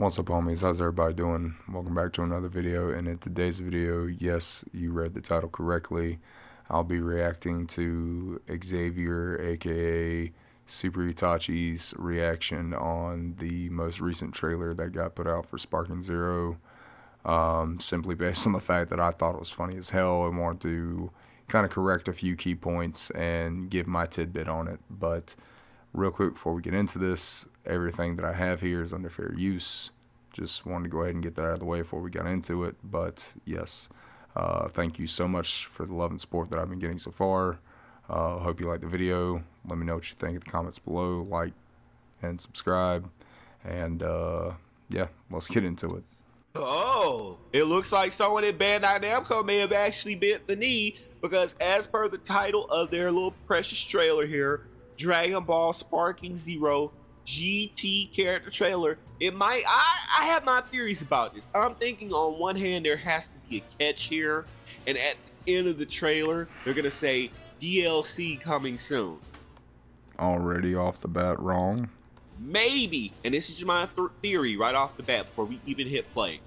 What's up, homies? How's everybody doing? Welcome back to another video. And in today's video, yes, you read the title correctly. I'll be reacting to Xavier, aka Superitachis' reaction on the most recent trailer that got put out for Sparking Zero. Simply based on the fact that I thought it was funny as hell and wanted to kind of correct a few key points and give my tidbit on it. But real quick before we get into this, everything that I have here is under fair use. Just wanted to go ahead and get that out of the way before we got into it. But yes, thank you so much for the love and support that I've been getting so far. Hope you like the video. Let me know what you think in the comments below. Like and subscribe. And yeah, let's get into it. Oh, it looks like someone at Bandai Namco may have actually bent the knee, because as per the title of their little precious trailer here, Dragon Ball Sparking Zero GT character trailer, it might, I have my theories about this. I'm thinking on one hand there has to be a catch here, and at the end of the trailer they're gonna say DLC coming soon. Already off the bat wrong. Maybe, and this is my theory right off the bat before we even hit play.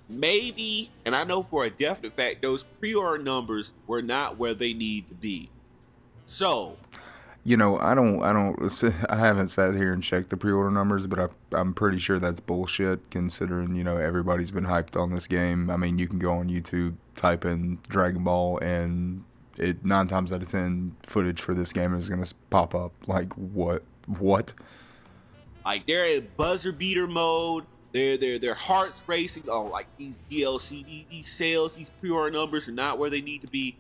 Maybe, and I know for a definite fact, those pre-order numbers were not where they need to be. So, you know, I haven't sat here and checked the pre-order numbers, but I'm pretty sure that's bullshit, considering, you know, everybody's been hyped on this game. I mean, you can go on YouTube, type in Dragon Ball, and 9 times out of 10 footage for this game is gonna pop up. Like, what? Like, they're in buzzer beater mode. Their hearts racing. Oh, like these DLC, these sales, these pre-order numbers are not where they need to be.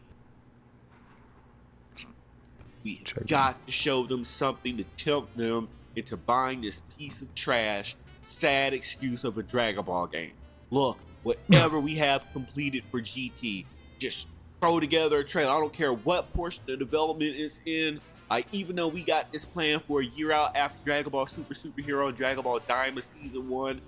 We got to show them something to tempt them into buying this piece of trash, sad excuse of a Dragon Ball game. Look, whatever we have completed for GT, just throw together a trailer. I don't care what portion of development is in. Like, even though we got this plan for a year out after Dragon Ball Superhero and Dragon Ball Daima Season 1.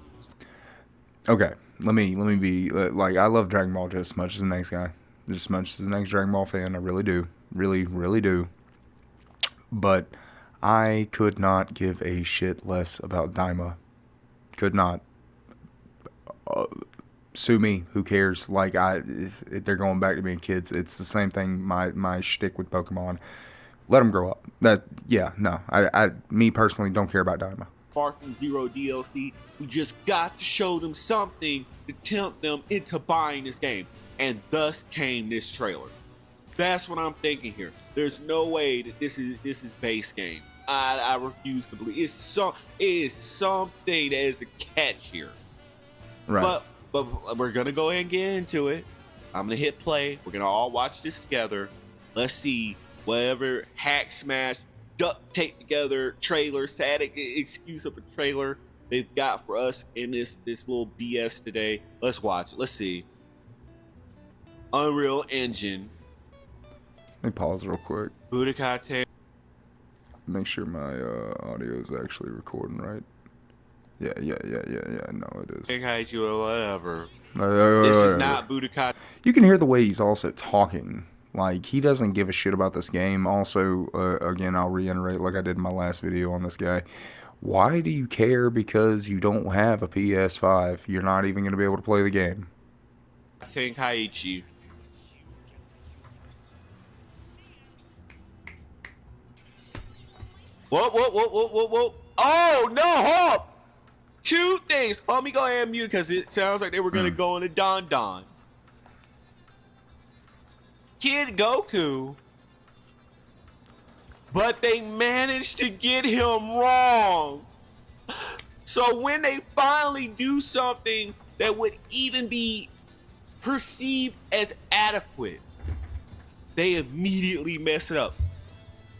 Okay, let me be, like, I love Dragon Ball just as much as the next guy. Just as much as the next Dragon Ball fan, I really do. Really do. But I could not give a shit less about Daima. Could not. Sue me, who cares? Like, if they're going back to being kids. It's the same thing, my shtick with Pokemon. Let them grow up. Me personally don't care about Daima. Sparking Zero DLC, we just got to show them something to tempt them into buying this game. And thus came this trailer. That's what I'm thinking here. There's no way that this is base game. I refuse to believe. It is something that is a catch here. Right. But we're gonna go ahead and get into it. I'm gonna hit play. We're gonna all watch this together. Let's see whatever hack smash, duct tape together trailer, sad excuse of a trailer they've got for us in this little BS today. Let's watch it. Let's see. Unreal Engine. Let me pause real quick. Budokate. Make sure my audio is actually recording right. Yeah. No, it is. Kaiju or whatever. This is not Budokate. You can hear the way he's also talking. Like, he doesn't give a shit about this game. Also, again, I'll reiterate like I did in my last video on this guy. Why do you care because you don't have a PS5? You're not even going to be able to play the game. Tenkaichi. Whoa. Oh, no, hold up. 2 things. Let me go ahead and mute, because it sounds like they were going to go into Don Don. Kid Goku, but they managed to get him wrong. So when they finally do something that would even be perceived as adequate, they immediately mess it up.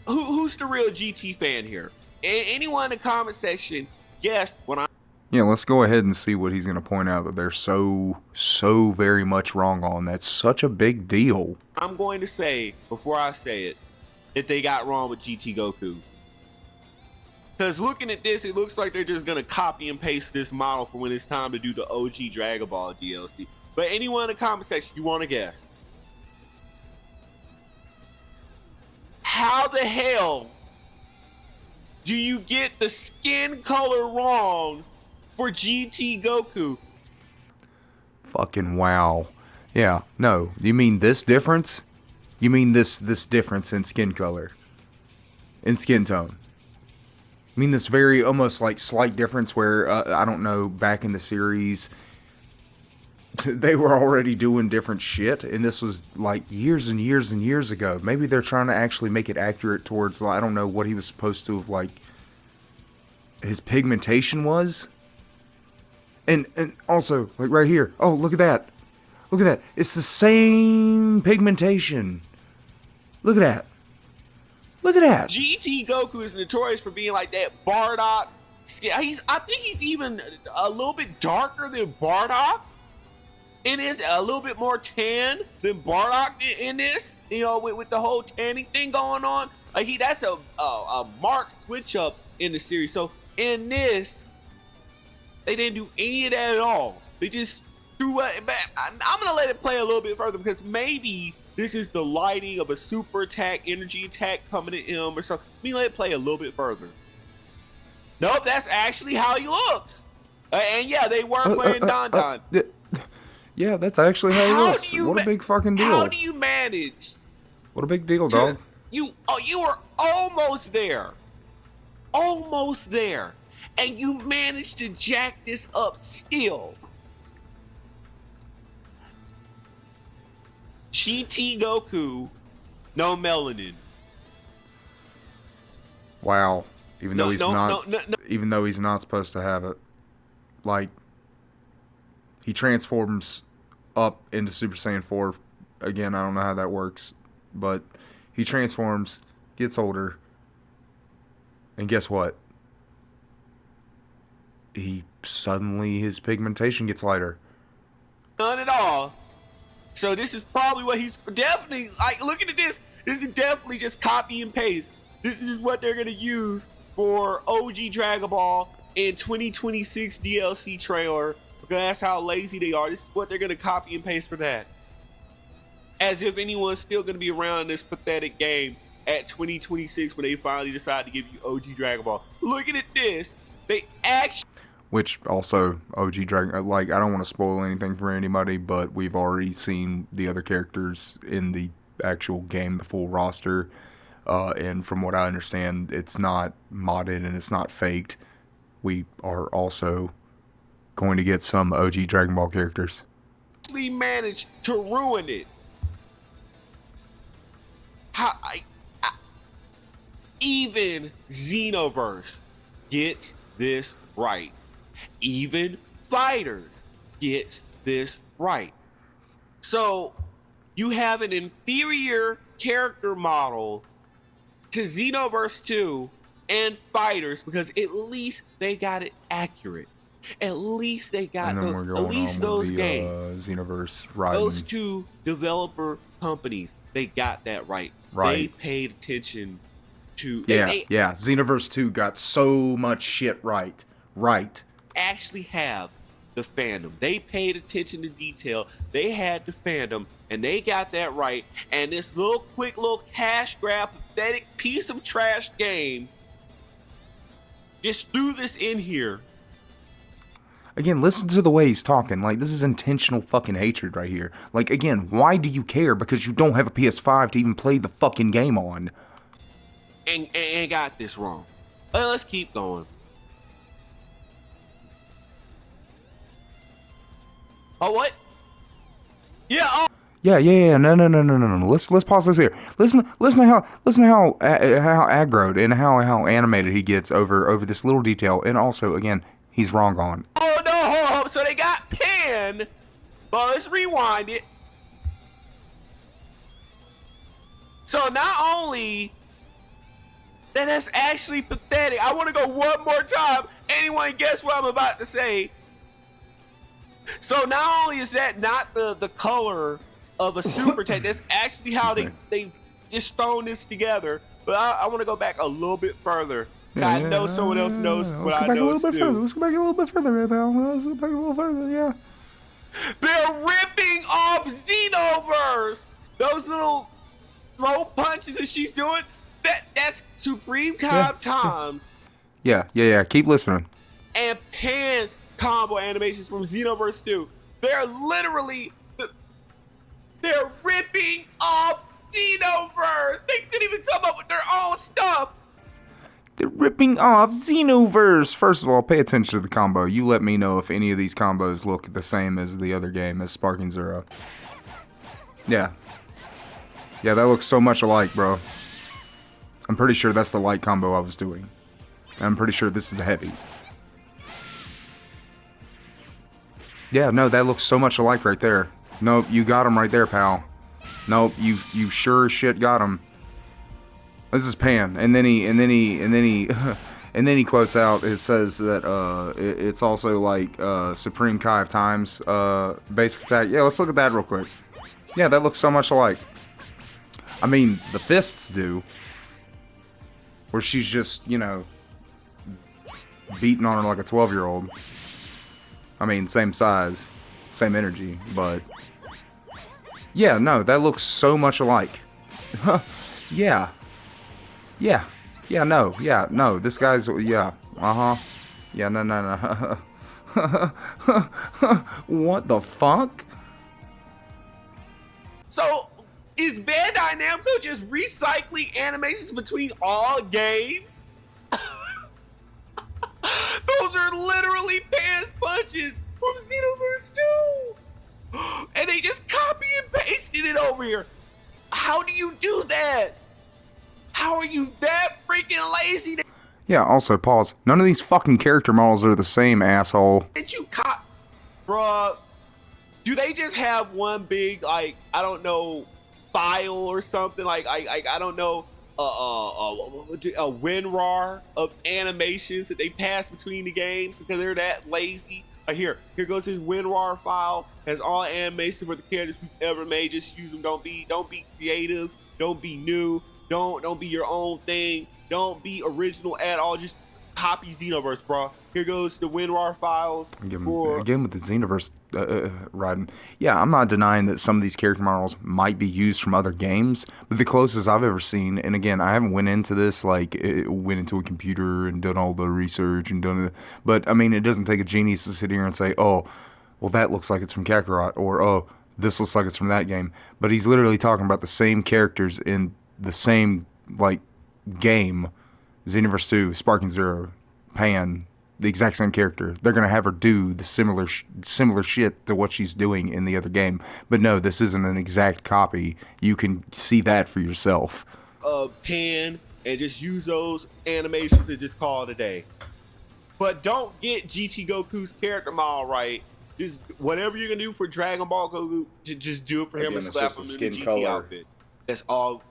Who's the real GT fan here? Anyone in the comment section, guess when I... Yeah, let's go ahead and see what he's going to point out that they're so very much wrong on. That's such a big deal. I'm going to say, before I say it, that they got wrong with GT Goku. Because looking at this, it looks like they're just going to copy and paste this model for when it's time to do the OG Dragon Ball DLC. But anyone in the comment section, you want to guess? How the hell do you get the skin color wrong for GT Goku. Fucking wow. Yeah, no. You mean this difference? You mean this difference in skin color? In skin tone? I mean this very almost like slight difference where, I don't know, back in the series, they were already doing different shit, and this was like years and years and years ago. Maybe they're trying to actually make it accurate towards, I don't know what he was supposed to have, like, his pigmentation was. And also, like right here, oh, look at that. Look at that. It's the same pigmentation. Look at that. Look at that. GT Goku is notorious for being like that Bardock skin. I think he's even a little bit darker than Bardock. And is a little bit more tan than Bardock in this, you know, with the whole tanning thing going on. Like that's a marked switch up in the series. So in this, they didn't do any of that at all. They just threw it back. I'm gonna let it play a little bit further because maybe this is the lighting of a super attack, energy attack coming at him or something. Let me let it play a little bit further. Nope, that's actually how he looks. And yeah, they were playing Don Don. Yeah, that's actually how he looks. What a big fucking deal. How do you manage? What a big deal, dog. You were almost there. Almost there. And you managed to jack this up still. GT Goku, no melanin. Wow. Even though he's not supposed to have it. Like, he transforms up into Super Saiyan 4. Again, I don't know how that works, but he transforms, gets older, and guess what? His pigmentation gets lighter. None at all. So this is probably what he's definitely, like, looking at this is definitely just copy and paste. This is what they're gonna use for OG Dragon Ball in 2026 DLC trailer. Because that's how lazy they are. This is what they're going to copy and paste for that. As if anyone's still going to be around in this pathetic game at 2026 when they finally decide to give you OG Dragon Ball. Looking at this, they actually... Which also, OG Dragon... Like, I don't want to spoil anything for anybody, but we've already seen the other characters in the actual game, the full roster. And from what I understand, it's not modded and it's not faked. We are also going to get some OG Dragon Ball characters. Managed to ruin it. Even Xenoverse gets this right. Even Fighters gets this right. So you have an inferior character model to Xenoverse 2 and Fighters because at least they got it accurate. At least they got those games. Xenoverse riding. Those two developer companies, they got that right. They paid attention to... Yeah. Xenoverse 2 got so much shit right. Right. Actually have the fandom. They paid attention to detail. They had the fandom, and they got that right. And this quick little cash grab, pathetic piece of trash game just threw this in here. Again, listen to the way he's talking. Like, this is intentional fucking hatred right here. Like, again, why do you care? Because you don't have a PS5 to even play the fucking game on. And got this wrong. Let's keep going. Oh, what? Yeah. Oh. Yeah. No. Let's pause this here. Listen to how aggroed and how animated he gets over this little detail. And also, again, he's wrong on. Oh no! Hold on. So they got pinned. Well, let's rewind it. So not only that's actually pathetic. I want to go one more time. Anyone guess what I'm about to say? So not only is that not the color of a super tech, that's actually how they just thrown this together. But I want to go back a little bit further. I know someone else knows what I know too. Let's go back a little bit further, pal. Let's go back a little further, yeah. They're ripping off Xenoverse. Those little throw punches that she's doing, that's Supreme Cop times. Yeah. Keep listening. And Pan's combo animations from Xenoverse 2. They're literally, they're ripping off Xenoverse. They didn't even come up with their own stuff. They're ripping off Xenoverse. First of all, pay attention to the combo. You let me know if any of these combos look the same as the other game, as Sparking Zero. Yeah. Yeah, that looks so much alike, bro. I'm pretty sure that's the light combo I was doing. I'm pretty sure this is the heavy. Yeah, no, that looks so much alike right there. Nope, you got him right there, pal. Nope, you sure as shit got him. This is Pan, and then he and then he quotes out. It says that it's also like Supreme Kai of Times basic attack. Yeah, let's look at that real quick. Yeah, that looks so much alike. I mean, the fists do, where she's just, you know, beating on her like a 12-year-old. I mean, same size, same energy, but yeah, no, that looks so much alike. Yeah. Yeah. Yeah, no, this guy's, yeah, yeah, no. What the fuck? So, is Bandai Namco just recycling animations between all games? Those are literally Pan's punches from Xenoverse 2! And they just copy and pasted it over here. How do you do that? How are you that freaking lazy Yeah, also, pause. None of these fucking character models are the same, asshole. that you cop? Bruh, do they just have one big, like, I don't know, file or something? Like I don't know, a WinRAR of animations that they pass between the games because they're that lazy? Here goes his WinRAR file. Has all animations for the characters we've ever made. Just use them. Don't be creative. Don't be new. Don't be your own thing. Don't be original at all. Just copy Xenoverse, bro. Here goes the WinRAR files. Again with the Xenoverse riding. Yeah, I'm not denying that some of these character models might be used from other games, but the closest I've ever seen, and again, I haven't went into this, like, went into a computer and done all the research and done it, but, I mean, it doesn't take a genius to sit here and say, oh, well, that looks like it's from Kakarot, or, oh, this looks like it's from that game. But he's literally talking about the same characters in the same, like, game. Xenoverse 2, Sparking Zero, Pan, the exact same character. They're gonna have her do the similar shit to what she's doing in the other game. But no, this isn't an exact copy. You can see that for yourself. Pan, and just use those animations and just call it a day. But don't get GT Goku's character model right. Just whatever you're gonna do for Dragon Ball Goku, just do it for him and slap him in the GT outfit. That's all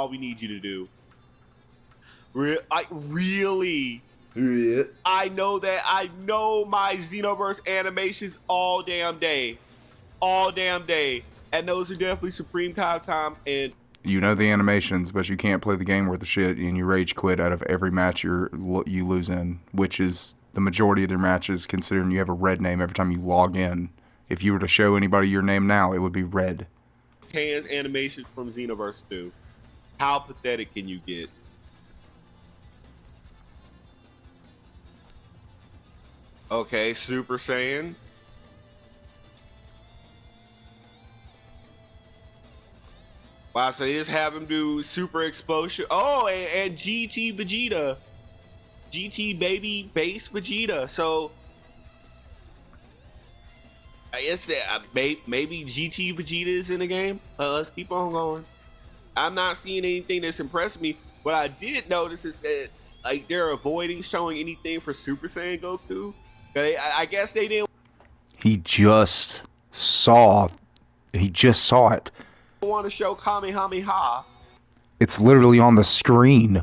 we need you to do. Really? Yeah. I know my Xenoverse animations all damn day. And those are definitely Supreme Kai times. And you know the animations, but you can't play the game worth of shit, and you rage quit out of every match you lose in, which is the majority of their matches, considering you have a red name every time you log in. If you were to show anybody your name now, it would be red. Pan's animations from Xenoverse 2. How pathetic can you get? Okay, Super Saiyan. Wow, so they just have him do Super Explosion. Oh, and GT Vegeta. GT Baby Base Vegeta. So, I guess that maybe GT Vegeta is in the game. Let's keep on going. I'm not seeing anything that's impressed me. What I did notice is that, like, they're avoiding showing anything for Super Saiyan Goku. I guess they didn't. He just saw it. Want to show Kamehameha. It's literally on the screen.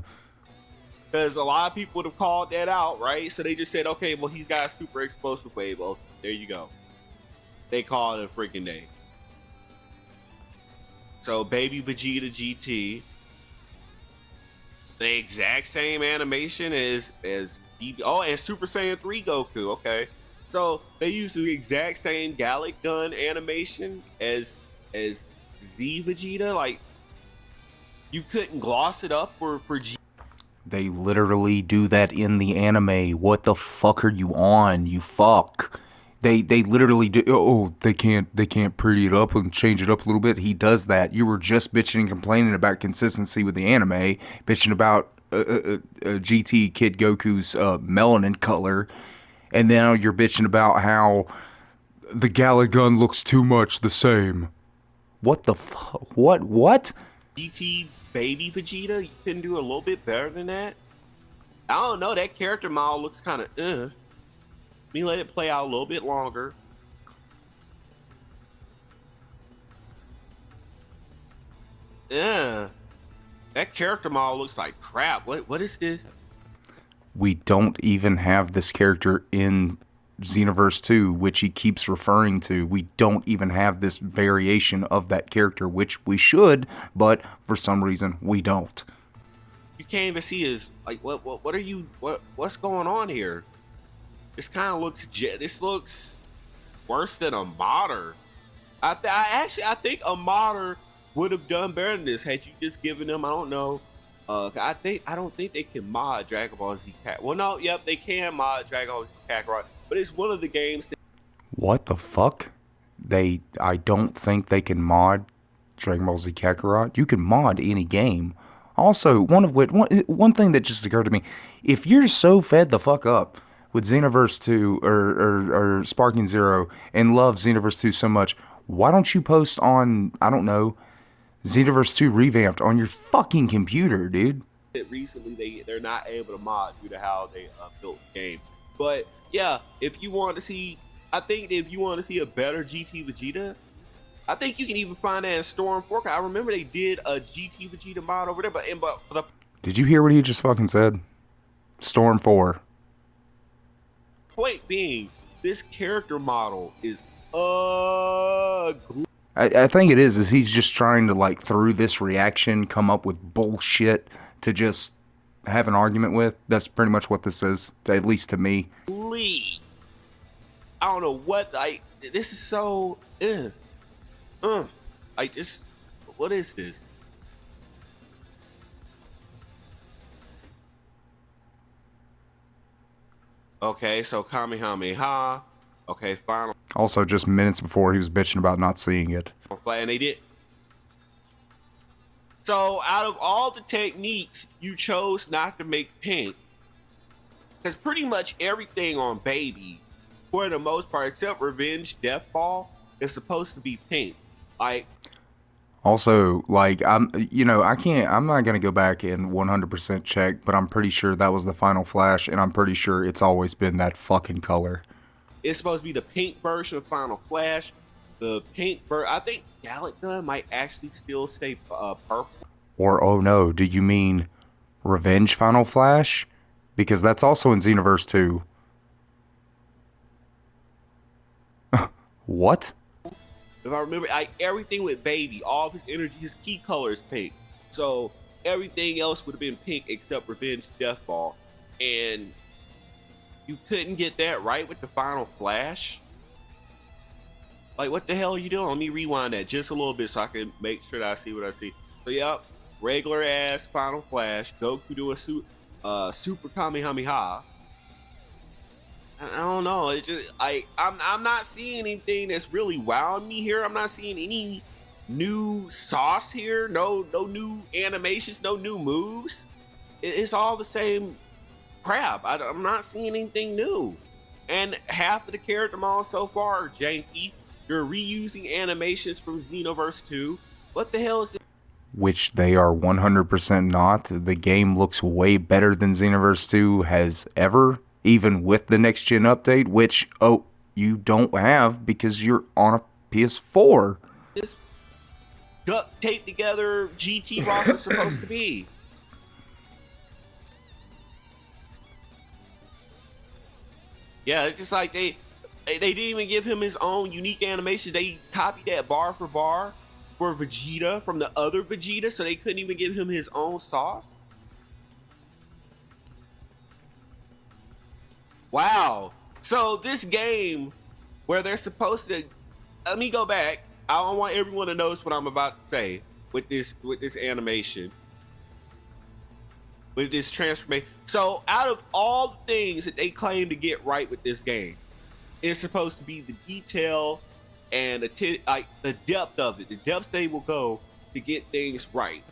Because a lot of people would have called that out, right? So they just said, okay, well, he's got a super explosive wave. Well, there you go. They call it a freaking day. So Baby Vegeta GT. The exact same animation as and Super Saiyan 3 Goku. Okay, so they use the exact same Gallic Gun animation as Z Vegeta. Like, you couldn't gloss it up for G. They literally do that in the anime. What the fuck are you on? You fuck. They literally do. Oh, they can't pretty it up and change it up a little bit. He does that. You were just bitching and complaining about consistency with the anime, bitching about GT Kid Goku's melanin color, and now you're bitching about how the Gala gun looks too much the same. What the fuck? What? GT baby Vegeta, you couldn't do a little bit better than that? I don't know, that character model looks kind of Let me let it play out a little bit longer. Yeah, that character model looks like crap. What is this? We don't even have this character in Xenoverse 2, which he keeps referring to. We don't even have this variation of that character, which we should, but for some reason we don't. You can't even see his like what are you what's going on here? This kind of looks this looks worse than a modder. I think a modder would have done better than this had you just given them, I don't know. I don't think they can mod Dragon Ball Z Kakarot. Well, no, yep, they can mod Dragon Ball Z Kakarot, but it's one of the games that What the fuck? I don't think they can mod Dragon Ball Z Kakarot. You can mod any game. Also, one thing that just occurred to me, if you're so fed the fuck up with Xenoverse 2 or Sparking Zero and love Xenoverse 2 so much, why don't you post on, I don't know, Xenoverse 2 revamped on your fucking computer, dude? recently they're not able to mod due to how they built the game. But yeah, if you want to see, I think if you want to see a better GT Vegeta, I think you can even find that in Storm 4. I remember they did a GT Vegeta mod over there, but the Did you hear what he just fucking said? Storm 4. point being, this character model is ugly. I think it is he's just trying to, like, through this reaction, come up with bullshit to just have an argument with. That's pretty much what this is, at least to me. I don't know what, this is so, what is this? Okay, so Kamehameha. Okay, final Also, just minutes before, he was bitching about not seeing it. flat, and they did. So, out of all the techniques, you chose not to make pink. Because pretty much everything on Baby, for the most part, except Revenge Death Ball, is supposed to be pink. Like, Also, like, I'm not gonna go back and 100% check, but I'm pretty sure that was the final flash, and I'm pretty sure it's always been that fucking color. it's supposed to be the pink version of Final Flash. The pink I think Gallic Gun might actually still stay purple. Or, oh no, do you mean Revenge Final Flash? Because that's also in Xenoverse 2. What? If I remember, everything with Baby, all of his energy, his key color is pink. So everything else would have been pink except Revenge Death Ball. And you couldn't get that right with the Final Flash? Like, what the hell are you doing? Let me rewind that just a little bit so I can make sure that I see what I see. So, yep, regular ass Final Flash, Goku doing Super Kamehameha. I don't know. It just I'm not seeing anything that's really wowing me here. I'm not seeing any new sauce here. No new animations. No new moves. It's all the same crap. I'm not seeing anything new. And half of the character models so far are janky. You're reusing animations from Xenoverse 2. What the hell is this? Which they are 100% not. The game looks way better than Xenoverse 2 has ever, even with the next gen update, which, oh, you don't have because you're on a PS4. This duct taped together GT roster supposed to be? Yeah, it's just like they didn't even give him his own unique animation. They copied that bar for bar for Vegeta from the other Vegeta, so they couldn't even give him his own sauce. Wow. So this game where they're supposed to, let me go back. I don't want everyone to notice what I'm about to say with this animation. with this transformation. So out of all the things that they claim to get right with this game, it's supposed to be the detail and the depth of it, the depths they will go to get things right,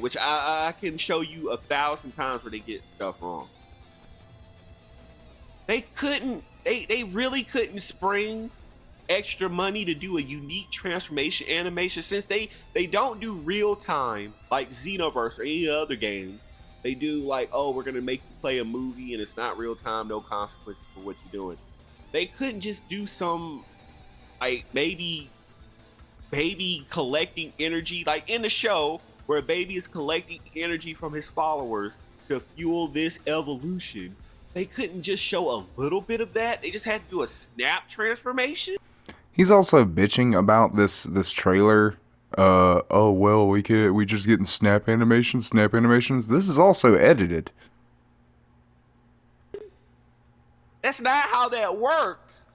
Which I can show you 1,000 times where they get stuff wrong. They really couldn't spring extra money to do a unique transformation animation, since they don't do real time like Xenoverse or any other games. They do like, oh, we're gonna make you play a movie and it's not real time, no consequences for what you're doing. They couldn't just do some like maybe baby collecting energy, like in the show where baby is collecting energy from his followers to fuel this evolution. They couldn't just show a little bit of that. They just had to do a snap transformation. He's also bitching about this trailer. Oh well, we just getting snap animations. This is also edited. That's not how that works.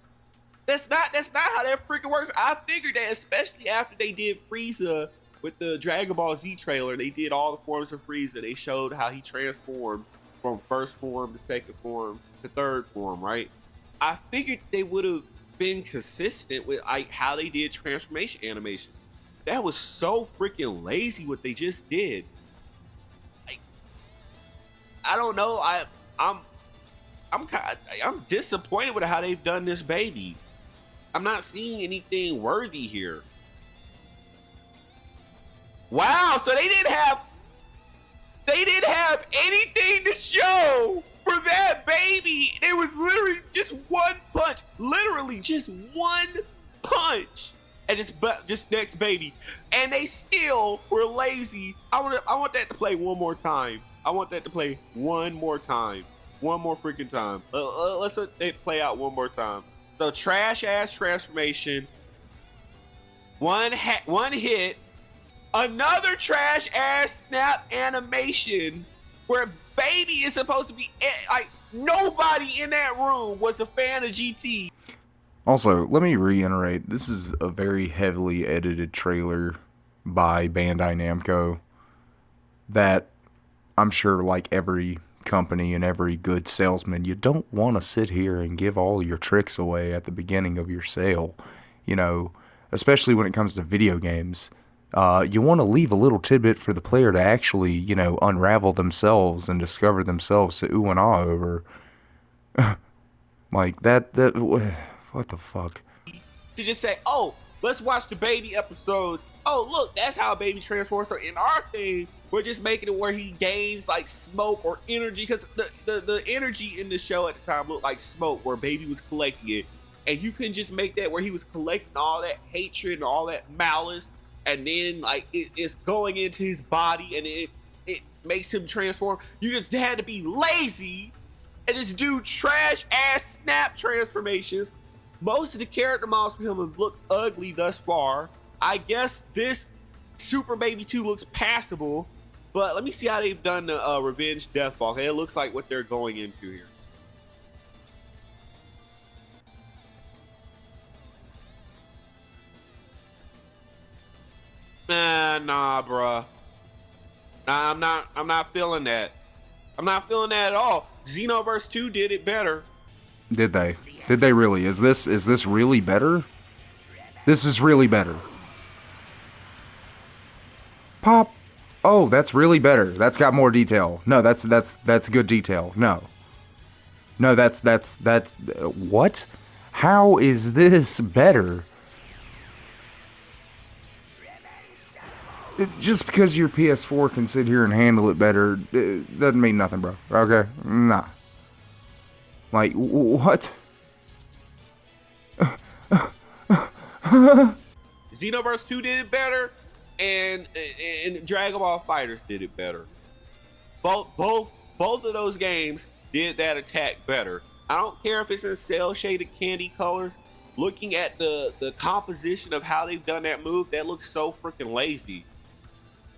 That's not how that freaking works. I figured that, especially after they did Frieza with the Dragon Ball Z trailer. They did all the forms of Frieza. They showed how he transformed from first form to second form to third form, right? I figured they would have been consistent with like how they did transformation animation. That was so freaking lazy what they just did. Like, I don't know. I'm disappointed with how they've done this baby. I'm not seeing anything worthy here. Wow, so they didn't have anything to show for that baby. It was literally just one punch. Literally just one punch. And just next baby. And they still were lazy. I want that to play one more time. I want that to play one more time. One more freaking time. Let's let it play out one more time. So trash ass transformation. One hit. Another trash ass snap animation where baby is supposed to be like nobody in that room was a fan of GT. Also, let me reiterate, this is a very heavily edited trailer by Bandai Namco that I'm sure, like every company and every good salesman, you don't want to sit here and give all your tricks away at the beginning of your sale, you know, especially when it comes to video games. You want to leave a little tidbit for the player to actually, you know, unravel themselves and discover themselves to ooh and ah over. Like that, what the fuck? To just say, oh, let's watch the baby episodes. Oh, look, that's how baby transforms. So in our thing, we're just making it where he gains like smoke or energy, because the energy in the show at the time looked like smoke where baby was collecting it. And you couldn't just make that where he was collecting all that hatred and all that malice, and then like it's going into his body and it makes him transform. You just had to be lazy and just do trash ass snap transformations. Most of the character models for him have looked ugly thus far. I guess this Super Baby 2 looks passable, but let me see how they've done the Revenge Deathball. Okay, it looks like what they're going into here. Nah, bruh. Nah, I'm not feeling that. I'm not feeling that at all. Xenoverse 2 did it better. Did they? Did they really? Is this really better? This is really better. Pop. Oh, that's really better. That's got more detail. No, that's good detail. No, that's what? How is this better? Just because your PS4 can sit here and handle it better, it doesn't mean nothing, bro. Okay? Nah. Like, what? Xenoverse 2 did it better, and Dragon Ball FighterZ did it better. Both of those games did that attack better. I don't care if it's in cell shaded candy colors. Looking at the composition of how they've done that move, that looks so freaking lazy.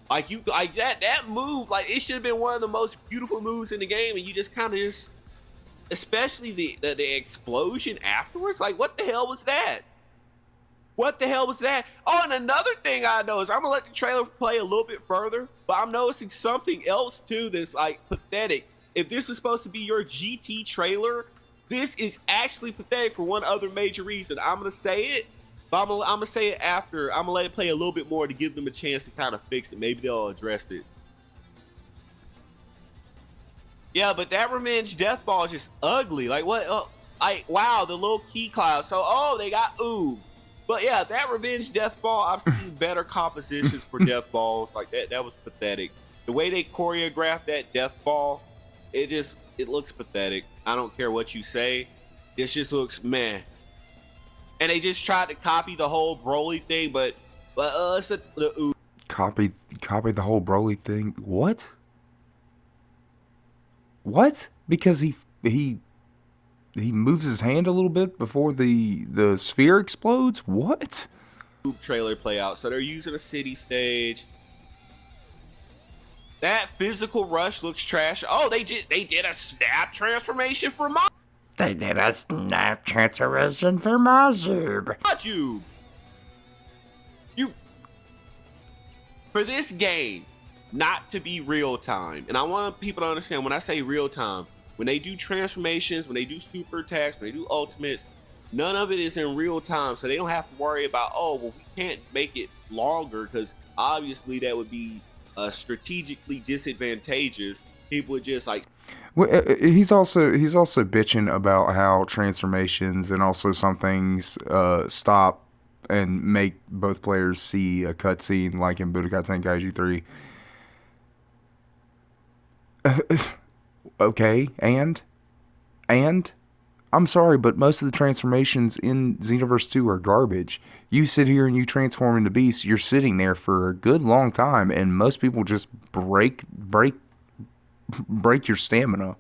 Like that move, like it should have been one of the most beautiful moves in the game, and you just kind of especially the explosion afterwards. Like what the hell was that? What the hell was that? Oh, and another thing I noticed, I'm gonna let the trailer play a little bit further, but I'm noticing something else too that's like pathetic. If this was supposed to be your GT trailer, this is actually pathetic for one other major reason. I'm gonna say it, but I'm gonna say it after. I'm gonna let it play a little bit more to give them a chance to kind of fix it. Maybe they'll address it. Yeah, but that Revenge Death Ball is just ugly. Like what? Wow, the little key cloud. So they got ooh. But yeah, that Revenge Death Ball, I've seen better compositions for Death Balls. Like that was pathetic. The way they choreographed that Death Ball, it looks pathetic. I don't care what you say. This just looks meh. And they just tried to copy the whole Broly thing, but Copy the whole Broly thing. What? What? Because he moves his hand a little bit before the sphere explodes? What? Trailer play out. So they're using a city stage. That physical rush looks trash. Oh, they did a snap transformation for They did a snap transformation for Majub. You for this game not to be real time. And I want people to understand when I say real time, when they do transformations, when they do super attacks, when they do ultimates, none of it is in real time. So they don't have to worry about, oh, well, we can't make it longer because obviously that would be strategically disadvantageous. People would just like. Well, he's also bitching about how transformations and also some things stop and make both players see a cutscene like in Budokai Tenkaichi 3. Okay, and I'm sorry, but most of the transformations in Xenoverse 2 are garbage. You sit here and you transform into Beast, you're sitting there for a good long time, and most people just break your stamina,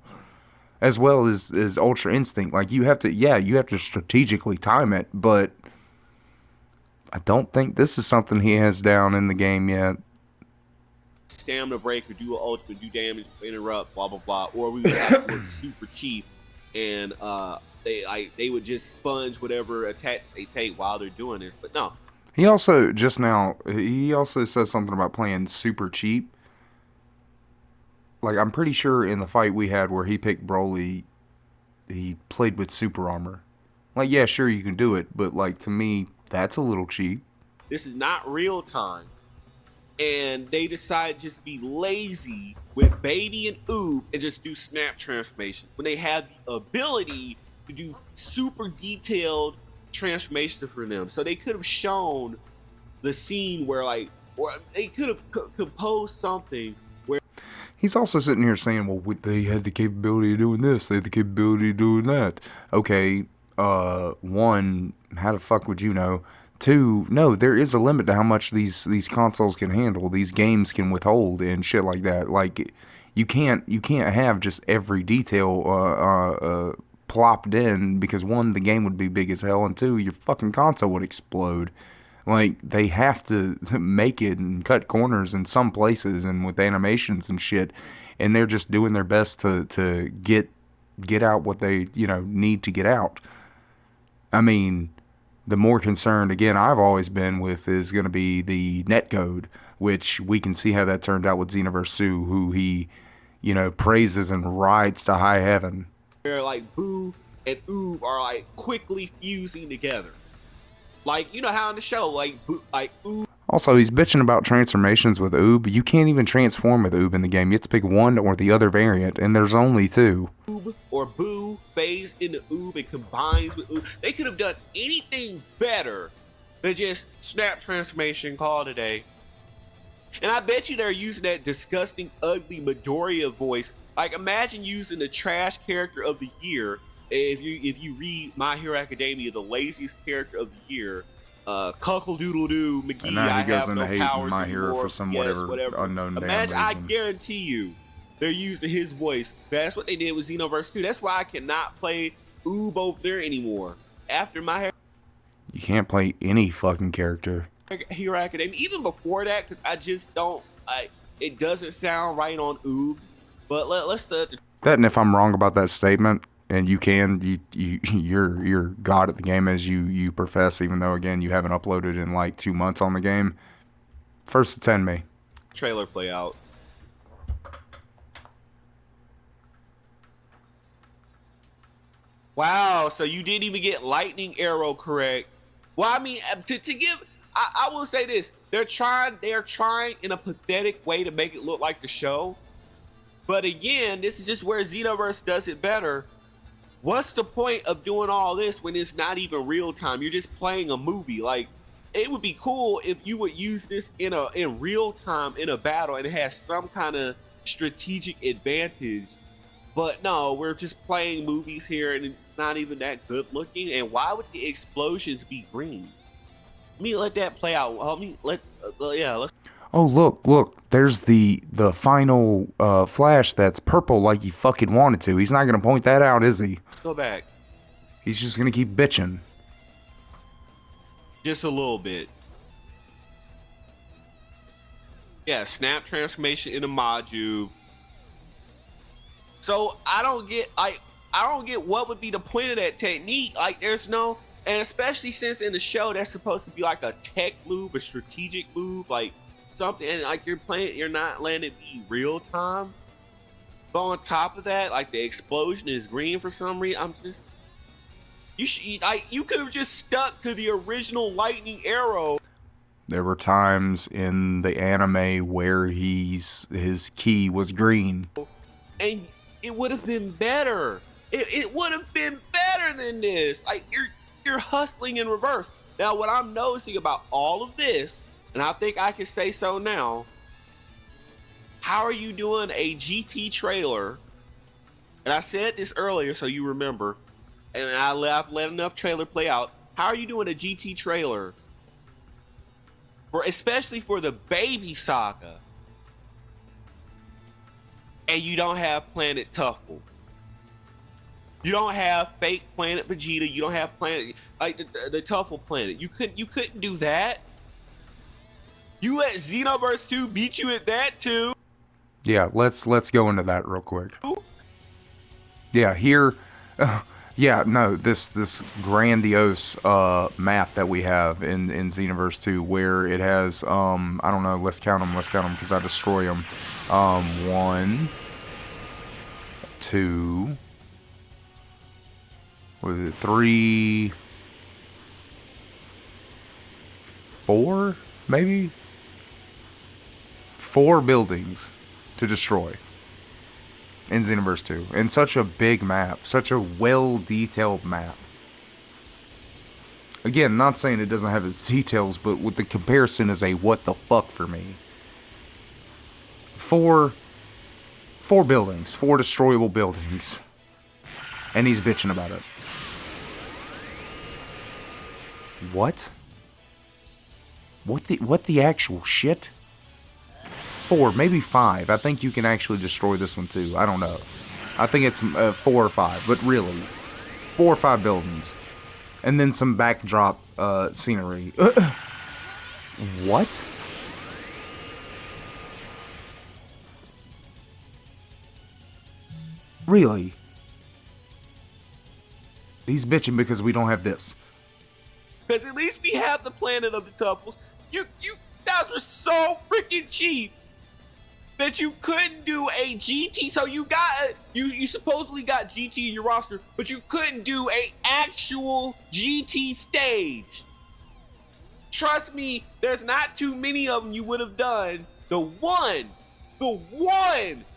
as well as Ultra Instinct. Like you have to strategically time it, but I don't think this is something he has down in the game yet. Stamina break or do an ultimate, do damage, interrupt, blah blah blah, or we would have to look super cheap and they would just sponge whatever attack they take while they're doing this. But no. He also says something about playing super cheap. Like I'm pretty sure in the fight we had where he picked Broly, he played with super armor. Like yeah, sure you can do it, but like to me that's a little cheap. This is not real time. And they decide to just be lazy with Baby and Oob and just do snap transformation when they have the ability to do super detailed transformations for them. So they could have shown the scene where or they could have composed something where. He's also sitting here saying, well, they had the capability of doing this, they had the capability of doing that. Okay, one, how the fuck would you know? Two, no, there is a limit to how much these consoles can handle, these games can withhold and shit like that. Like you can't have just every detail plopped in, because one, the game would be big as hell, and two, your fucking console would explode. Like they have to make it and cut corners in some places and with animations and shit, and they're just doing their best to get out what they need to get out. I mean, the more concerned, again, I've always been with is going to be the netcode, which we can see how that turned out with Xenoverse 2, who he, praises and rides to high heaven. Where like Boo and Oob are like quickly fusing together. Like, you know how in the show, like Oob. Also, he's bitching about transformations with Oob. You can't even transform with Oob in the game. You have to pick one or the other variant, and there's only two. Oob or Boo phase into Oob and combines with Oob. They could have done anything better than just snap transformation, call it a day. And I bet you they're using that disgusting, ugly Midoriya voice. Like, imagine using the trash character of the year. If you read My Hero Academia, the laziest character of the year, Cuckle-Doodle-Doo McGee, and now he goes into hating My Hero for some whatever unknown damn reason. I guarantee you, they're using his voice. That's what they did with Xenoverse 2. That's why I cannot play Oob over there anymore. After My Hero, you can't play any fucking character. Hero Academia, even before that, because I just don't. It doesn't sound right on Oob. But let's. That, and if I'm wrong about that statement, and you're god at the game as you profess, even though again you haven't uploaded in like 2 months on the game. First attend me. Trailer play out. Wow, so you didn't even get lightning arrow correct. Well, I mean, to give, I will say this: they're trying in a pathetic way to make it look like the show. But again, this is just where Xenoverse does it better. What's the point of doing all this when it's not even real time? You're just playing a movie. Like, it would be cool if you would use this in real time in a battle and it has some kind of strategic advantage. But no, we're just playing movies here and it's not even that good looking. And why would the explosions be green? Let me let that play out. Let's. Oh look, there's the final flash that's purple like he fucking wanted to. He's not gonna point that out, is he? Let's go back. He's just gonna keep bitching. Just a little bit. Yeah, snap transformation into Maju. So I don't get what would be the point of that technique. Like, there's no, and especially since in the show that's supposed to be like a tech move, a strategic move, like something, and like you're not letting it be real time. But on top of that, like the explosion is green for some reason. You could have just stuck to the original lightning arrow. There were times in the anime where his key was green. And it would have been better. It would have been better than this. Like, you're hustling in reverse. Now, what I'm noticing about all of this, and I think I can say so now, how are you doing a GT trailer? And I said this earlier, so you remember, and I've let enough trailer play out. How are you doing a GT trailer, especially for the baby saga, and you don't have Planet Tuffle? You don't have fake Planet Vegeta. You don't have Planet like the Tuffle planet. You couldn't do that. You let Xenoverse 2 beat you at that too. Yeah, let's go into that real quick. Yeah, here, yeah, no, this grandiose map that we have in Xenoverse 2, where it has I don't know, let's count them because I destroy them. 1, 2, what is it, 3, 4, maybe 4 buildings to destroy in Xenoverse 2, and such a big map, such a well-detailed map. Again, not saying it doesn't have its details, but with the comparison is a what the fuck for me. 4 buildings, 4 destroyable buildings, and he's bitching about it. What the actual shit? 4, maybe 5. I think you can actually destroy this one too. I don't know. I think it's 4 or 5, but really 4 or 5 buildings, and then some backdrop scenery. What? Really? He's bitching because we don't have this. Because at least we have the planet of the Tuffles. You guys were so freaking cheap that you couldn't do a GT. So you supposedly got GT in your roster, but you couldn't do a actual GT stage. Trust me, there's not too many of them you would have done. The one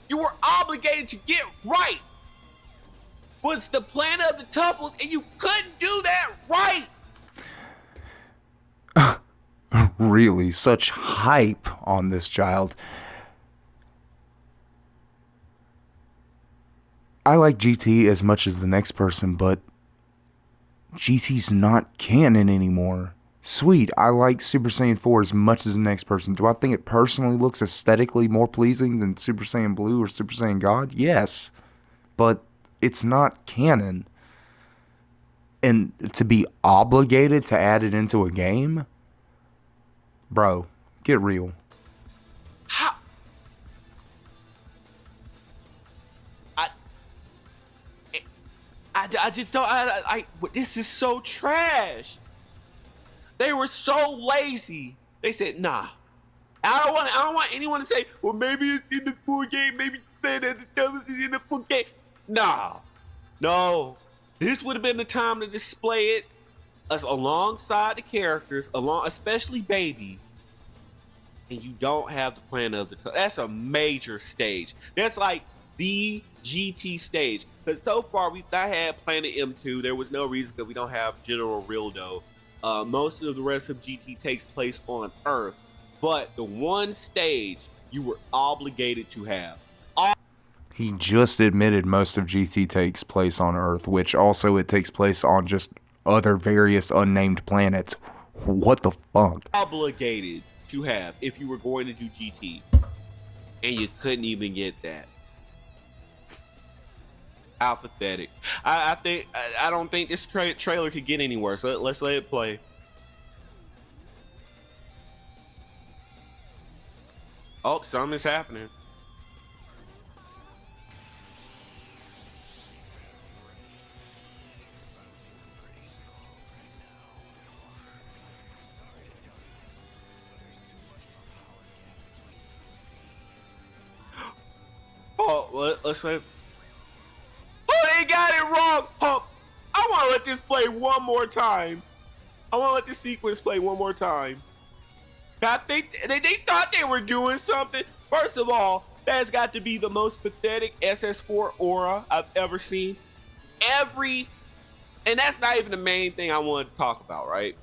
you were obligated to get right was the planet of the Tuffles, and you couldn't do that right. Really, such hype on this child. I like GT as much as the next person, but GT's not canon anymore. Sweet, I like Super Saiyan 4 as much as the next person. Do I think it personally looks aesthetically more pleasing than Super Saiyan Blue or Super Saiyan God? Yes, but it's not canon. And to be obligated to add it into a game? Bro, get real. How? I just don't. This is so trash. They were so lazy. They said, "Nah, I don't want anyone to say, well, maybe it's in the full game. Maybe say that the others is in the full game." Nah, no. This would have been the time to display it as alongside the characters, especially Baby. And you don't have the plan of the. That's a major stage. That's like the GT stage. Because so far we've not had Planet M2. There was no reason because we don't have General Rildo. Most of the rest of GT takes place on Earth. But the one stage you were obligated to have. He just admitted most of GT takes place on Earth, which also it takes place on just other various unnamed planets. What the fuck? Obligated to have if you were going to do GT. And you couldn't even get that. How pathetic. I don't think this trailer could get any worse. Let's let it play. Oh, something's happening. Oh, let's let. Oh, they got it wrong. Oh, I want to let this play one more time. I want to let this sequence play one more time. I think they thought they were doing something. First of all, that's got to be the most pathetic SS4 aura I've ever seen. And that's not even the main thing I wanted to talk about, right?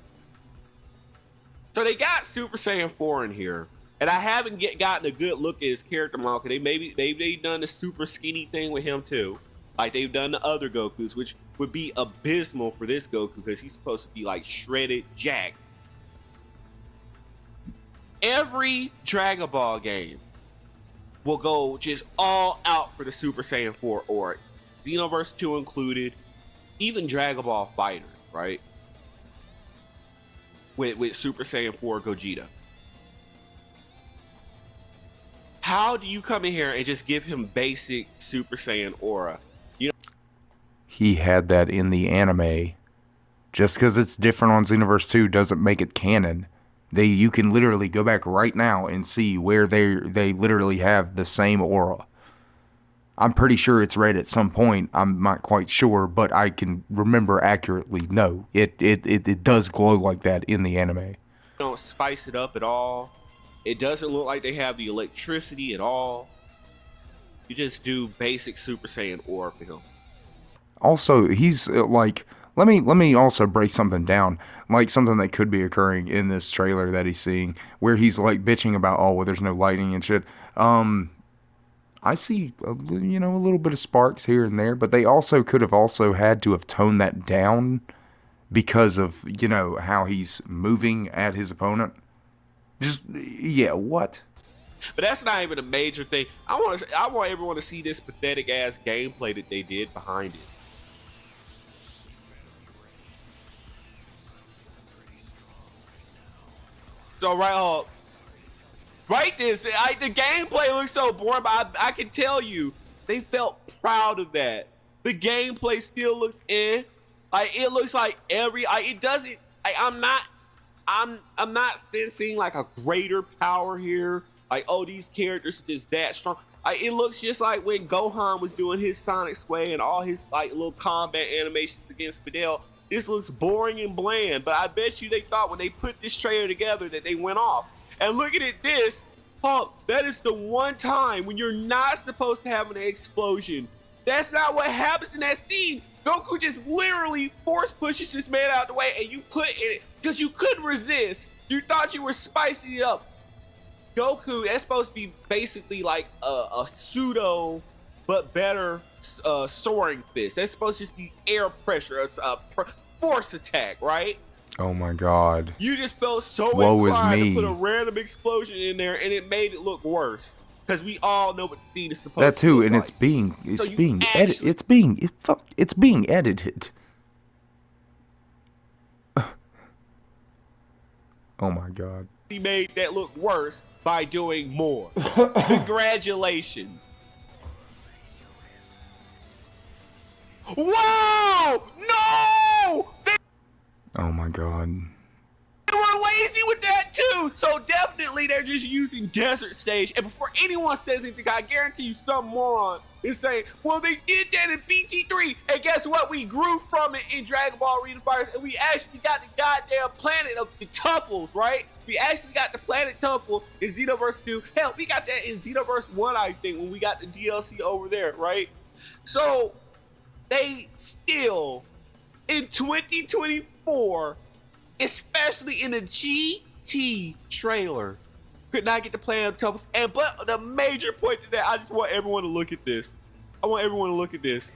So they got Super Saiyan 4 in here. And I haven't gotten a good look at his character model because they've done the super skinny thing with him too, like they've done the other Gokus, which would be abysmal for this Goku because he's supposed to be like shredded jack. Every Dragon Ball game will go just all out for the Super Saiyan 4 aura, Xenoverse 2 included, even Dragon Ball Fighter, right? With Super Saiyan 4 Gogeta. How do you come in here and just give him basic Super Saiyan aura? You know, he had that in the anime. Just because it's different on Xenoverse 2 doesn't make it canon. You can literally go back right now and see where they literally have the same aura. I'm pretty sure it's read at some point. I'm not quite sure, but I can remember accurately. No, it does glow like that in the anime. Don't spice it up at all. It doesn't look like they have the electricity at all. You just do basic Super Saiyan aura for him. Also, he's like, let me also break something down, like something that could be occurring in this trailer that he's seeing, where he's like bitching about, oh, well, there's no lighting and shit. I see, a little bit of sparks here and there, but they also could have also had to have toned that down because of, how he's moving at his opponent. Just, yeah, what? But that's not even a major thing. I want everyone to see this pathetic ass gameplay that they did behind it. So right this, the gameplay looks so boring, but I can tell you, they felt proud of that. The gameplay still looks like it looks like it doesn't. I'm not sensing like a greater power here. Like, oh, these characters are just that strong. It looks just like when Gohan was doing his Sonic Sway and all his like little combat animations against Fidel. This looks boring and bland, but I bet you they thought when they put this trailer together that they went off. And looking at this, that is the one time when you're not supposed to have an explosion. That's not what happens in that scene. Goku just literally force pushes this man out the way and you put in it because you couldn't resist. You thought you were spicing it up. Goku, that's supposed to be basically like a pseudo but better soaring fist. That's supposed to just be air pressure, a force attack, right? Oh my god. You just felt so Woe inclined is me. to put a random explosion in there and it made it look worse. Because we all know what the scene is supposed to look like. That too, and it's being edited. Oh my god. He made that look worse by doing more. Congratulations. Whoa! No! Oh my god. They were lazy with that too. So definitely they're just using desert stage. And before anyone says anything, I guarantee you some moron is saying, well, they did that in BT3. And guess what? We grew from it in Dragon Ball Arena Fighters, and we actually got the goddamn planet of the Tuffles, right? We actually got the planet Tuffle in Xenoverse 2. Hell, we got that in Xenoverse 1, I think, when we got the DLC over there, right? So they still, in 2024, especially in the GT trailer, could not get the planet Tuffles. And but the major point to that, I just want everyone to look at this. I want everyone to look at this.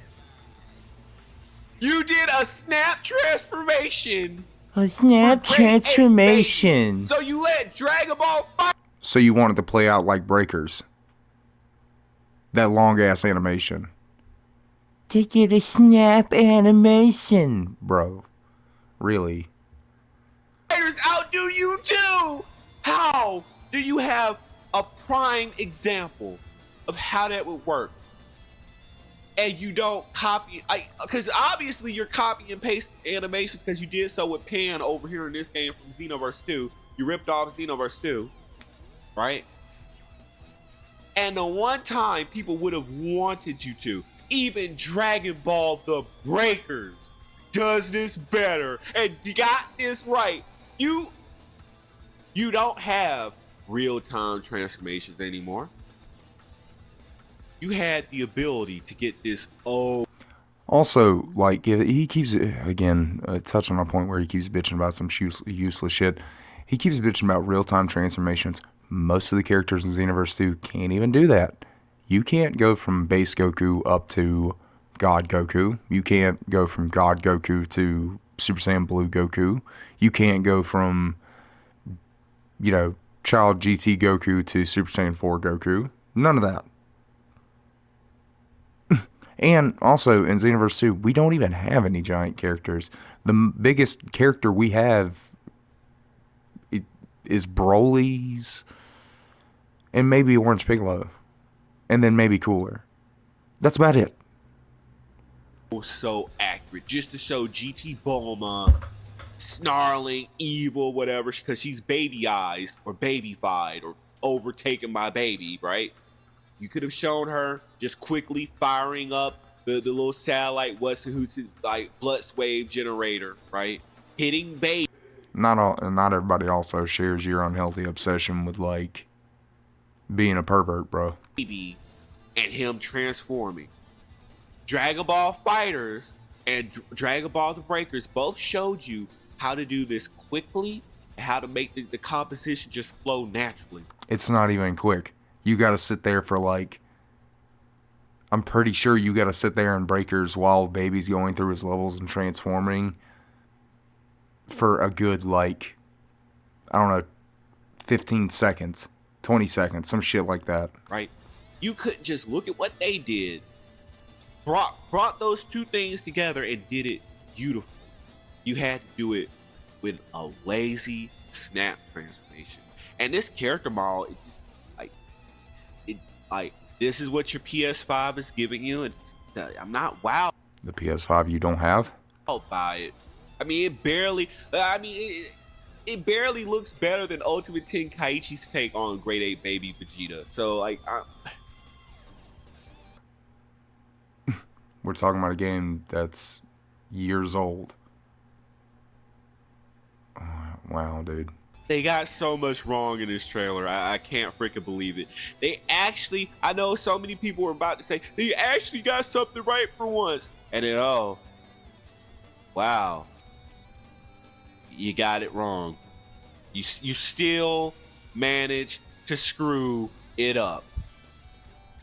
You did a snap transformation. A snap transformation. So you let Dragon Ball fight. So you wanted to play out like Breakers. That long ass animation. To get a snap animation, bro. Really? Fighters outdo you too. How do you have a prime example of how that would work? And you don't copy, because obviously you're copy and paste animations because you did so with Pan over here in this game from Xenoverse 2. You ripped off Xenoverse 2, right? And the one time people would have wanted you to, even Dragon Ball The Breakers does this better and got this right. You don't have real-time transformations anymore. You had the ability to get this Also, like, he keeps, again, touching on a point where he keeps bitching about some useless shit. He keeps bitching about real-time transformations. Most of the characters in Xenoverse 2 can't even do that. You can't go from base Goku up to God Goku. You can't go from God Goku to Super Saiyan Blue Goku. You can't go from, you know, Child GT Goku to Super Saiyan 4 Goku. None of that. And also, in Xenoverse 2, we don't even have any giant characters. The biggest character we have is Broly's, and maybe Orange Piccolo, and then maybe Cooler. That's about it. so accurate, just to show GT Bulma snarling, evil, whatever, because she's baby-ized or baby-fied or overtaken by baby, right? You could have shown her just quickly firing up the little satellite Wetsuhutsu like blood wave generator, right? Hitting baby. Not everybody also shares your unhealthy obsession with, like, being a pervert, bro. And him transforming. Dragon Ball Fighters and Dragon Ball The Breakers both showed you how to do this quickly and how to make the composition just flow naturally. It's not even quick. You gotta sit there for, like, I'm pretty sure you gotta sit there in Breakers while Baby's going through his levels and transforming for a good, like, I don't know, 15 seconds, 20 seconds, some shit like that. Right? You couldn't just look at what they did. Brought those two things together and did it beautiful. You had to do it with a lazy snap transformation. And this character model, it just like this is what your PS5 is giving you. It's I'm not wowed. The PS5 you don't have? By it. I mean, it barely. It barely looks better than Ultimate Tenkaichi's take on Grade 8 Baby Vegeta. So like, we're talking about a game that's years old. Wow, dude. they got so much wrong in this trailer. I can't freaking believe it. They actually, I know so many people were about to say, they actually got something right for once. And then, oh, wow, you got it wrong. You still managed to screw it up.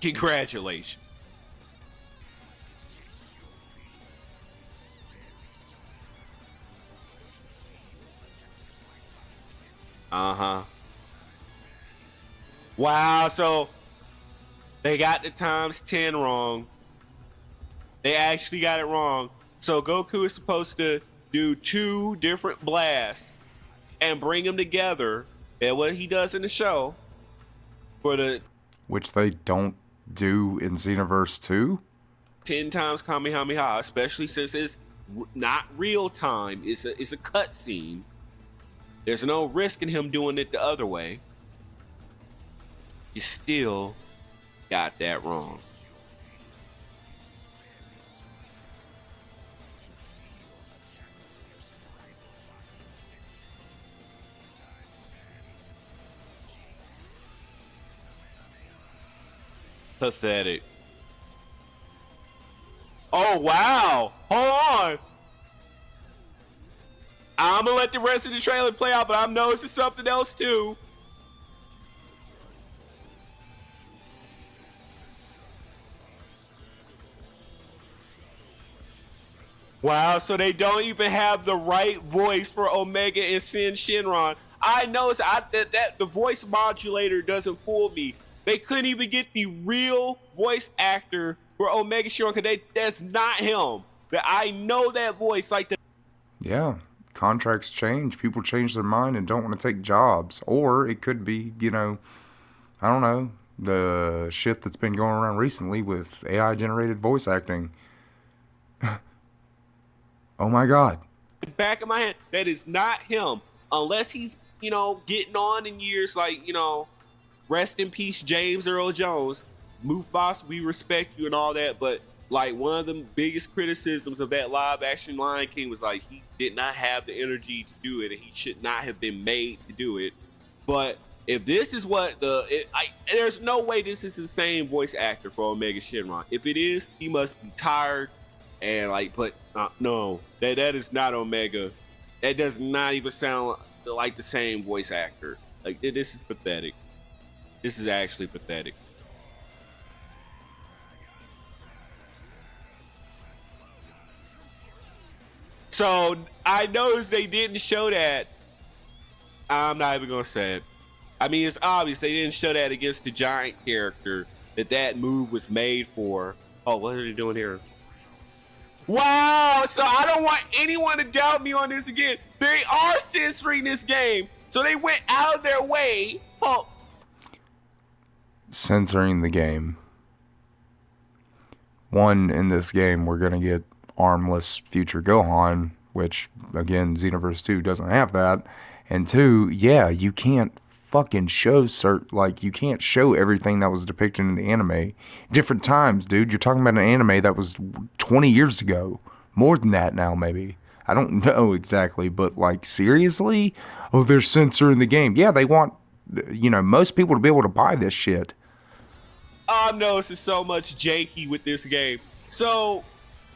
Congratulations. Wow, so they got the times 10 wrong. They actually got it wrong. So Goku is supposed to do 2 different blasts and bring them together. And what he does in the show for the... Which they don't do in Xenoverse 2? 10 times Kamehameha, especially since it's not real time. It's a cut scene. There's no risk in him doing it the other way. You still got that wrong. Pathetic. Oh, wow. Hold on. I'm gonna let the rest of the trailer play out, but I'm noticing something else too. Wow, so they don't even have the right voice for Omega and Sin Shenron. I noticed that the voice modulator doesn't fool me. They couldn't even get the real voice actor for Omega Shenron because that's not him. That I know that voice like the. Yeah, contracts change. People change their mind and don't want to take jobs. Or it could be, you know, I don't know, the shit that's been going around recently with AI generated voice acting. Oh my God. Back of my hand, that is not him. Unless he's, you know, getting on in years, like, you know, rest in peace, James Earl Jones. Mufasa, we respect you and all that, but like one of the biggest criticisms of that live action Lion King was like he did not have the energy to do it, and he should not have been made to do it. But if this is what there's no way this is the same voice actor for Omega Shenron. If it is, he must be tired and like. But no, that is not Omega. That does not even sound like the same voice actor. Like this is pathetic. This is actually pathetic. So I noticed they didn't show that. I'm not even gonna say it. I mean, it's obvious they didn't show that against the giant character that move was made for. Oh, what are they doing here? Wow! So I don't want anyone to doubt me on this again. They are censoring this game, so they went out of their way. Oh, censoring the game. One, in this game, we're gonna get armless future Gohan, which again Xenoverse 2 doesn't have that. And two, yeah, you can't fucking show you can't show everything that was depicted in the anime. Different times, dude. You're talking about an anime that was 20 years ago. More than that now, maybe. I don't know exactly, but like seriously? Oh, they're censoring the game. Yeah, they want, you know, most people to be able to buy this shit. I'm noticing so much janky with this game. So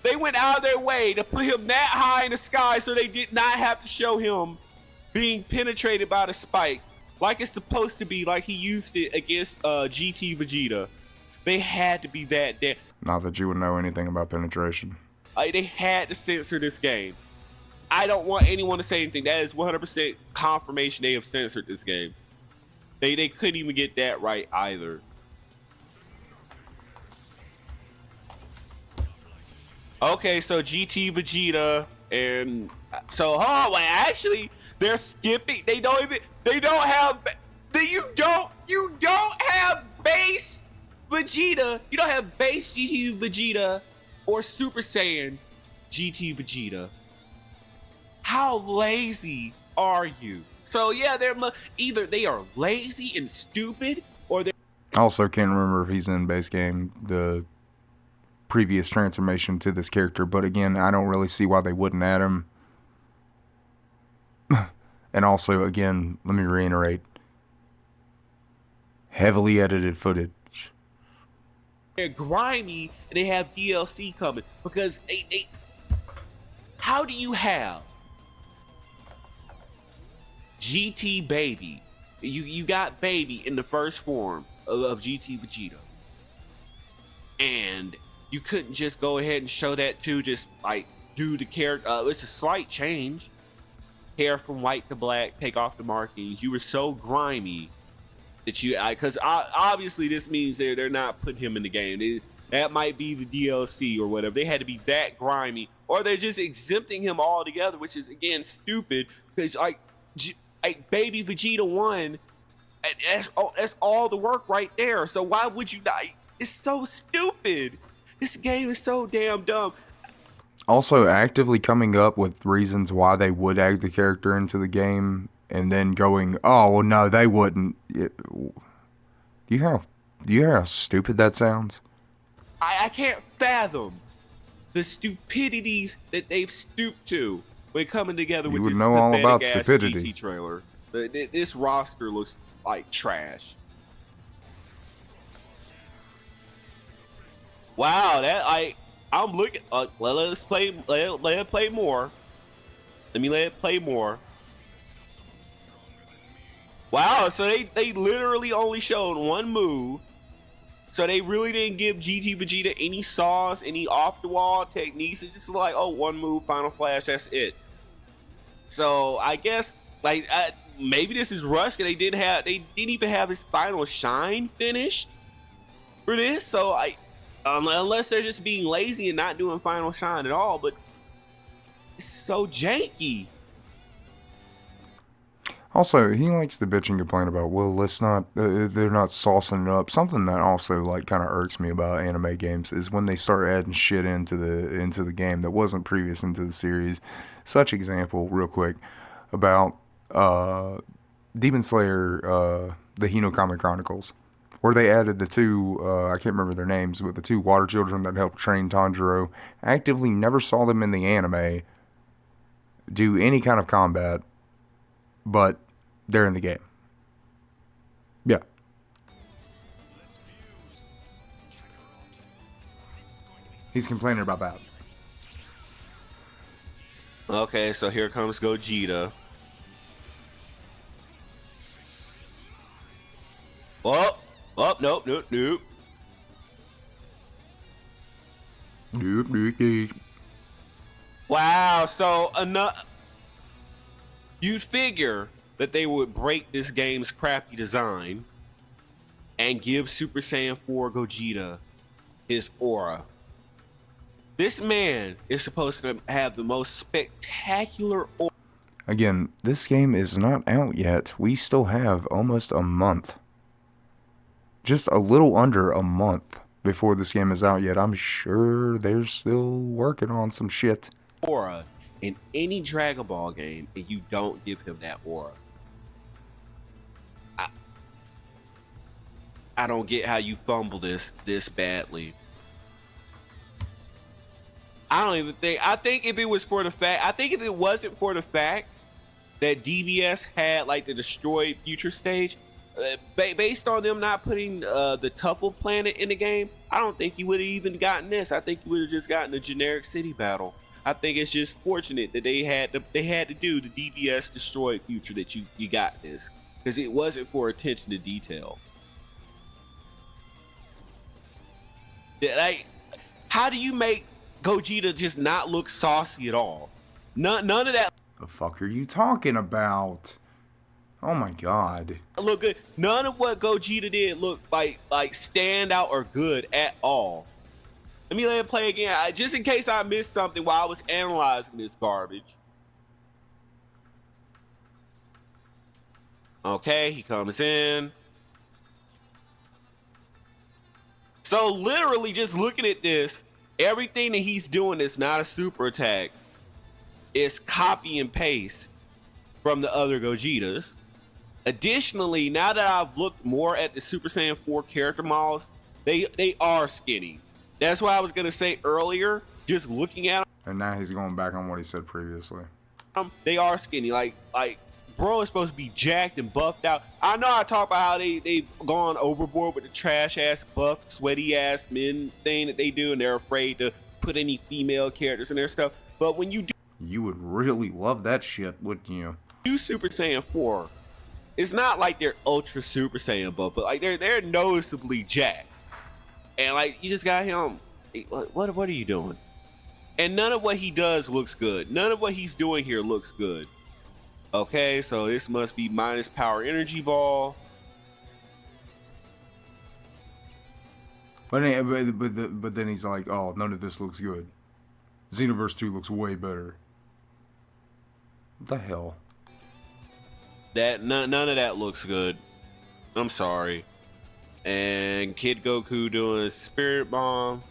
they went out of their way to put him that high in the sky so they did not have to show him being penetrated by the spikes like it's supposed to be, like he used it against GT Vegeta. They had to be that damn. Not that you would know anything about penetration. Like they had to censor this game. I don't want anyone to say anything. That is 100% confirmation they have censored this game. They couldn't even get that right either. Okay, so GT Vegeta and so actually they're skipping. They don't have base Vegeta. You don't have base GT Vegeta or Super Saiyan GT Vegeta. How lazy are you? So yeah, they're either they are lazy and stupid, or they also can't remember if he's in base game the previous transformation to this character, but again, I don't really see why they wouldn't add him. And also, again, let me reiterate, heavily edited footage. They're grimy and they have DLC coming because they how do you have GT Baby? You got Baby in the first form of GT Vegeta, and you couldn't just go ahead and show that too, just like do the character. It's a slight change. Hair from white to black, take off the markings. You were so grimy that because obviously this means they're not putting him in the game. That might be the DLC or whatever. They had to be that grimy, or they're just exempting him altogether, which is again stupid. Because like Baby Vegeta 1, that's all the work right there. So why would you not? It's so stupid. This game is so damn dumb. Also, actively coming up with reasons why they would add the character into the game, and then going, "Oh, well, no, they wouldn't." Do you hear how stupid that sounds? I can't fathom the stupidities that they've stooped to when coming together You with would this know all about pathetic ass stupidity. GT trailer. This roster looks like trash. Wow, I'm looking. Let's play. Let it play more. Let me let it play more. Wow, so they literally only showed one move. So they really didn't give GT Vegeta any sauce, any off the wall techniques. It's just like, oh, one move, Final Flash, that's it. So I guess like maybe this is rushed. They didn't even have his final shine finished for this. So unless they're just being lazy and not doing final shine at all, but it's so janky. Also, he likes to bitch and complain about, well, let's not, they're not saucing it up. Something that also like kind of irks me about anime games is when they start adding shit into the game that wasn't previous into the series. Such example, real quick, about Demon Slayer, the Hinokami Chronicles, where they added the two, I can't remember their names, but the two water children that helped train Tanjiro. Actively never saw them in the anime do any kind of combat, but they're in the game. Yeah. He's complaining about that. Okay, so here comes Gogeta. Oh, nope. Nope. Wow, so enough. You'd figure that they would break this game's crappy design and give Super Saiyan 4 Gogeta his aura. This man is supposed to have the most spectacular aura. Again, this game is not out yet. We still have almost a month. Just a little under a month before this game is out yet. I'm sure they're still working on some shit. Aura in any Dragon Ball game, and you don't give him that aura. I don't get how you fumble this badly. I don't even think. I think if it was for the fact, I think if it wasn't for the fact that DBS had like the destroyed future stage, based on them not putting the Tuffle planet in the game, I don't think you would have even gotten this. I think you would have just gotten a generic city battle. I think it's just fortunate that they had to do the DBS destroyed future that you got this, because it wasn't for attention to detail. Like, how do you make Gogeta just not look saucy at all? None of that. The fuck are you talking about? Oh my god. Look good. None of what Gogeta did look like stand out or good at all. Let me let it play again, just in case I missed something while I was analyzing this garbage. Okay, he comes in. So literally just looking at this, everything that he's doing is not a super attack. It's copy and paste from the other Gogetas. Additionally, now that I've looked more at the Super Saiyan 4 character models, they are skinny. That's why I was gonna say earlier, just looking at them. And now he's going back on what he said previously. They are skinny. Like bro is supposed to be jacked and buffed out. I know I talk about how they've gone overboard with the trash ass buff, sweaty ass men thing that they do, and they're afraid to put any female characters in their stuff. But when you You would really love that shit, wouldn't you? do Super Saiyan 4, it's not like they're Ultra Super Saiyan buff, but like they're noticeably jacked. And like you just got him. What are you doing? And none of what he does looks good. None of what he's doing here looks good. Okay, so this must be minus power energy ball. But then he's like, oh, none of this looks good. Xenoverse 2 looks way better. What the hell? None of that looks good. I'm sorry. And Kid Goku doing Spirit Bomb.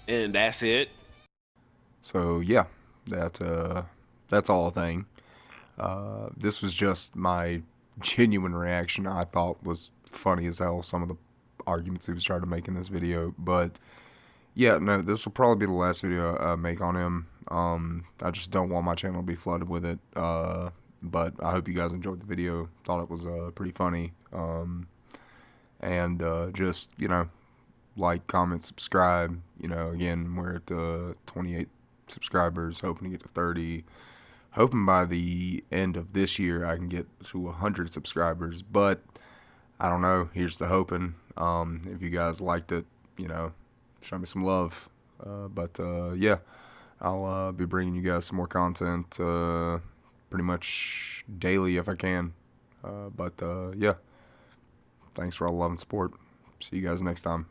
And that's it. So yeah, that's all a thing. This was just my genuine reaction. I thought was funny as hell, some of the arguments he was trying to make in this video. But yeah, no, this will probably be the last video I make on him. I just don't want my channel to be flooded with it. But I hope you guys enjoyed the video. Thought it was pretty funny. And just, like, comment, subscribe. Again, we're at 28 subscribers, hoping to get to 30. Hoping by the end of this year I can get to 100 subscribers, but I don't know. Here's the hoping. If you guys liked it, show me some love. But yeah, I'll be bringing you guys some more content pretty much daily if I can. But yeah, thanks for all the love and support. See you guys next time.